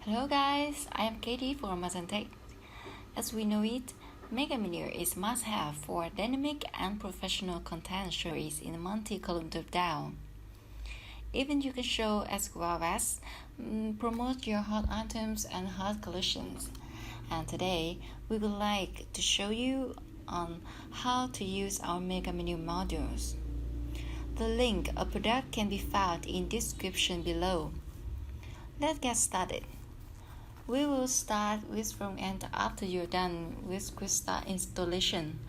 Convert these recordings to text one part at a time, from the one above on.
Hello guys, I am Katie from MagenTech. As we know it, Megamenu is must-have for dynamic and professional content stories in multi-column drop-down. Even you can show as well as promote your hot items and hot collections. And today, we would like to show you on how to use our Megamenu modules. The link of product can be found in description below. Let's get started. We will start with from end after you're done with quick start installation.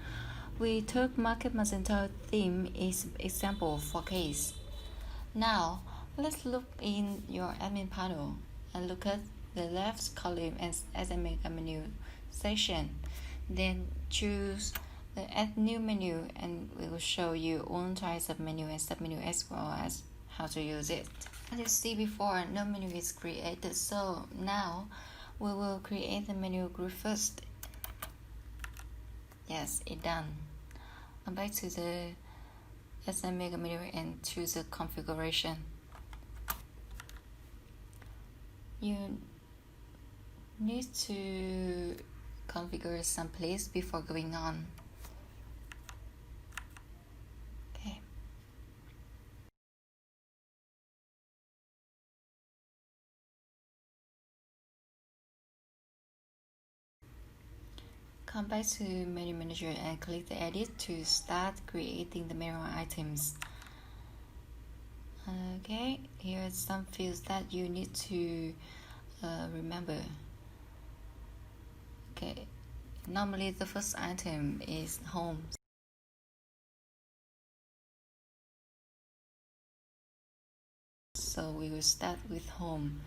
We took Market Magento Theme as example for case. Now, let's look in your admin panel and look at the left column as a Megamenu section. Then choose the Add New menu and we will show you all types of menu and submenu as well as how to use it. As you see before, no menu is created, so now we will create the menu group first. Yes, it's done. Come back to the SM Megamenu and choose the configuration. You need to configure some place before going on. Come back to Menu Manager and click the Edit to start creating the menu items. Okay, here are some fields that you need to remember. Okay, normally the first item is home. So we will start with home.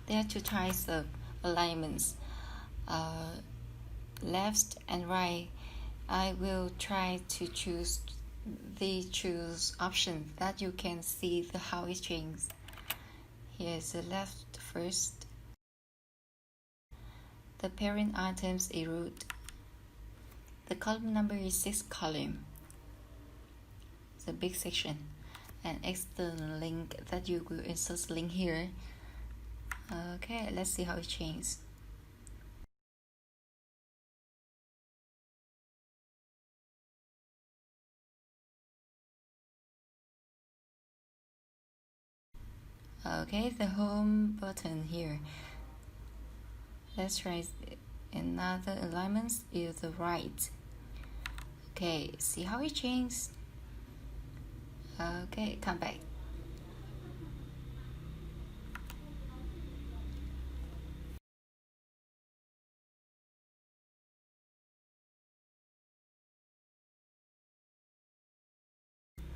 There are two types of alignments. Left and right. I will try to choose the choose option that you can see the how it changes. Here's the left first. The parent items is root. The column number is 6 column. It's a big section. An external link that you will insert link here. Okay, let's see how it changes. Okay, the home button here. Let's try another alignment is the right. Okay, see how it changes. Okay, come back.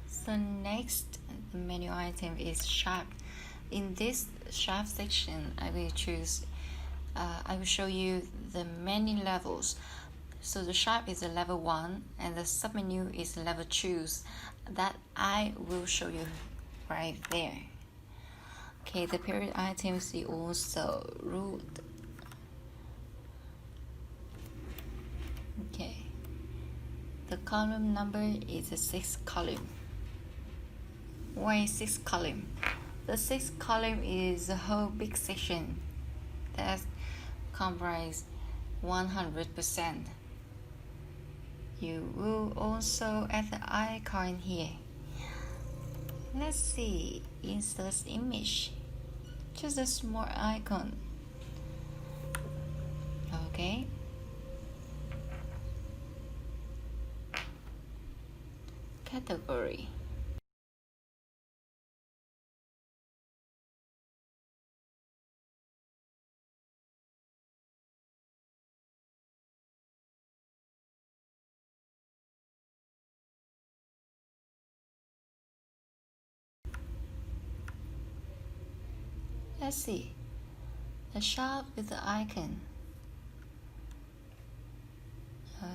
So next, the menu item is sharp. In this sharp section, I will show you the many levels. So the sharp is a level 1 and the submenu is level 2 that I will show you right there. Okay, the period items is also root. Okay, the column number is a 6 column. Why 6 column? The 6th column is a whole big section that comprises 100%. You will also add the icon here. Let's see, insert image. Just a small icon. Okay. Category. Let's see. The sharp with the icon.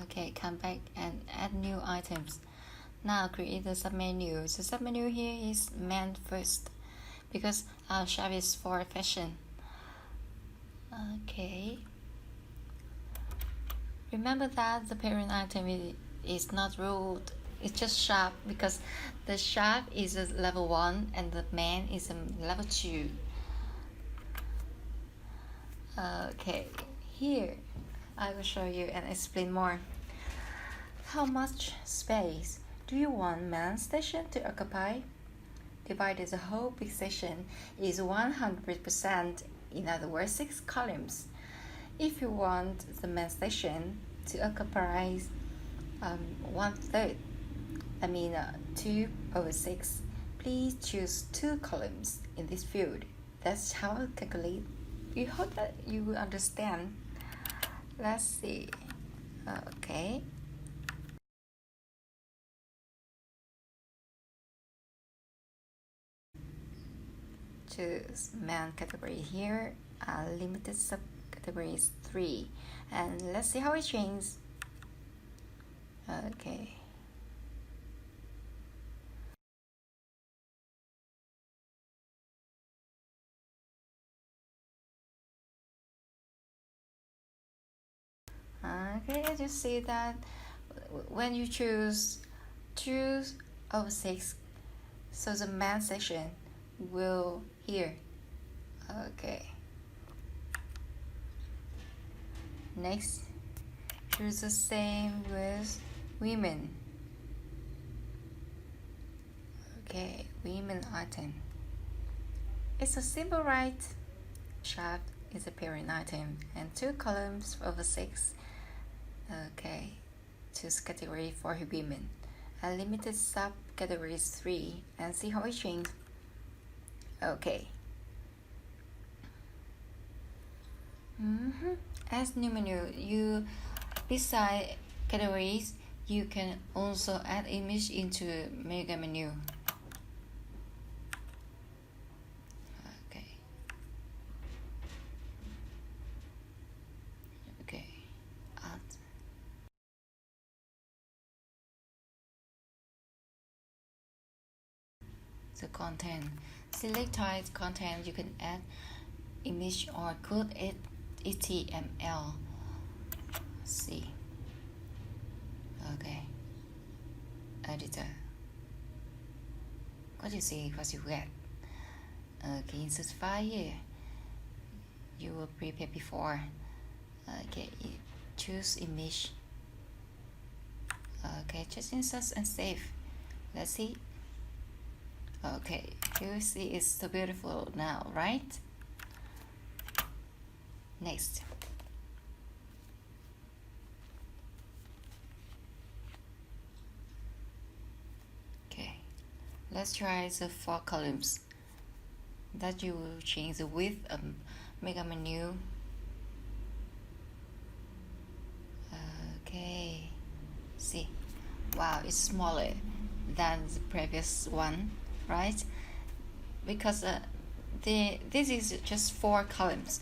Okay, come back and add new items. Now create the submenu. The submenu here is meant first because our sharp is for fashion. Okay. Remember that the parent item is not ruled. It's just sharp because the sharp is a level 1 and the man is a level 2. Okay, here I will show you and explain more. How much space do you want main station to occupy? Divided the whole big session is 100%, in other words 6 columns. If you want the main session to occupy 1/3, 2/6, please choose 2 columns in this field. That's how I calculate. We hope that you will understand. Let's see. Okay. Choose main category here. Limited subcategory is 3. And let's see how it changes. Okay. Okay, as you see that when you choose 2/6, so the main section will here. Okay. Next, choose the same with women. Okay, women item. It's a simple, right? Chart is a parent item and 2 columns over 6. Okay, choose category for women. A limited subcategory is 3 and see how it changes. Okay. As new menu, you beside categories, you can also add image into Megamenu. Okay, add. The content. Select type content. You can add image or code HTML. See. Okay. Editor. What you see? What you get? Okay, insert file here. You will prepare before. Okay, choose image. Okay, just insert and save. Let's see. Okay, you see it's so beautiful now, right? Next. Okay, let's try the 4 columns. That you will change the width of Megamenu. Okay, see, wow, it's smaller than the previous one, right? Because this is just 4 columns,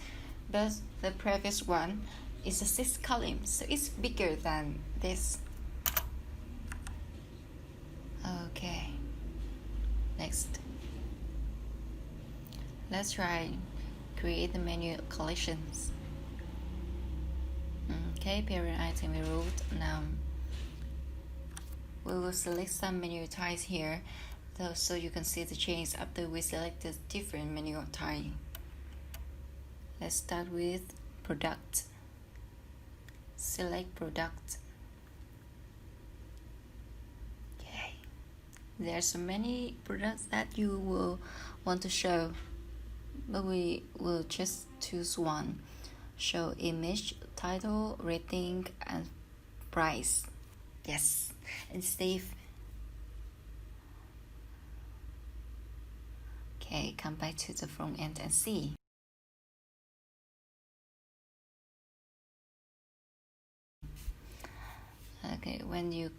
but the previous one is a 6 columns, so it's bigger than this. Okay, next. Let's try create the menu collections. Okay, parent item removed. Now we will select some menu types here, so you can see the change after we selected different menu type. Let's start with product. Select product. Okay, there's so many products that you will want to show, but we will just choose one. Show image, title, rating, and price. Yes, and save. Okay, come back to the front end and see. Okay, when you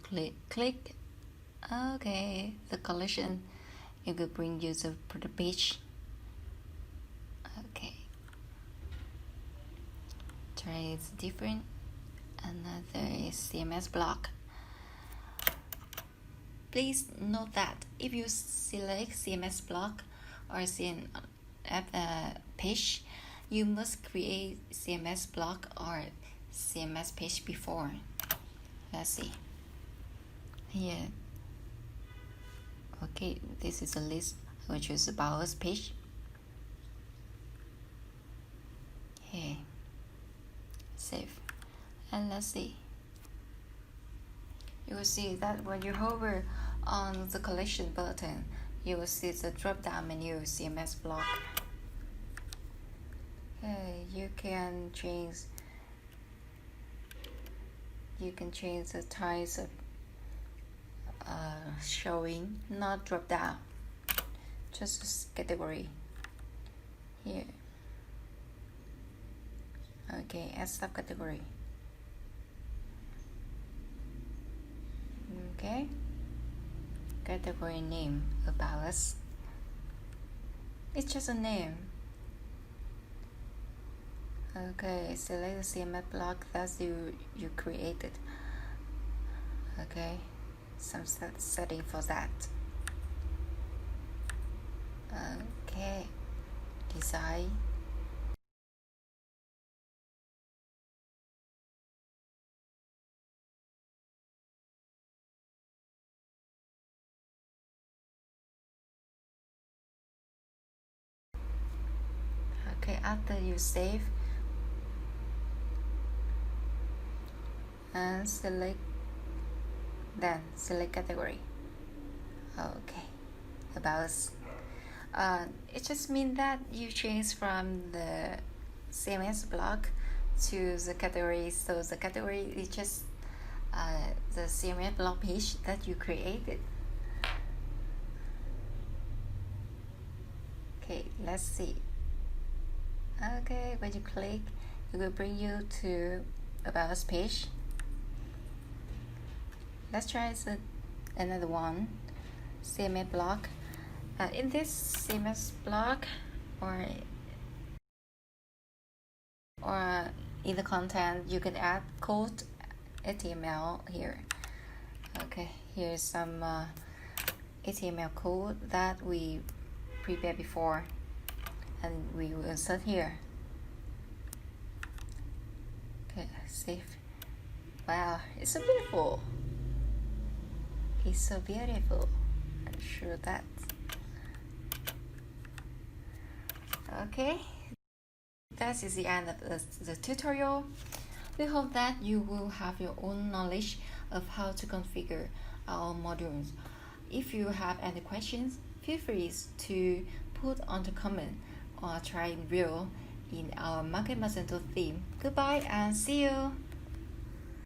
click, okay, the collection, it will bring you to the page. Okay, try it's different. Another is CMS Block. Please note that if you select CMS Block or CMS page, you must create CMS Block or CMS page before. Let's see here. Okay, this is a list. I will choose the About Us page. Okay. save, and let's see. You will see that when you hover on the collection button, you will see the drop-down menu CMS Block. Okay, you can change the types of showing, not drop down, just category here. Okay, add subcategory. Okay, category name about us. It's just a name. Okay, select the CMS block that you created. Okay, some setting for that. Okay, design. Okay, after you save and select category. Okay, about us. It just means that you change from the CMS block to the category. So the category is just the CMS block page that you created. Okay, let's see. Okay, when you click, it will bring you to About Us page. Let's try another one, CMS block. In this CMS block, or in the content, you can add code HTML here. Okay, here's some HTML code that we prepared before, and we will insert here. Okay, save. Wow, it's so beautiful. It's so beautiful. I'm sure that. Okay, that is the end of the tutorial. We hope that you will have your own knowledge of how to configure our modules. If you have any questions, feel free to put on the comment or try in real in our Market Magento theme. Goodbye and see you!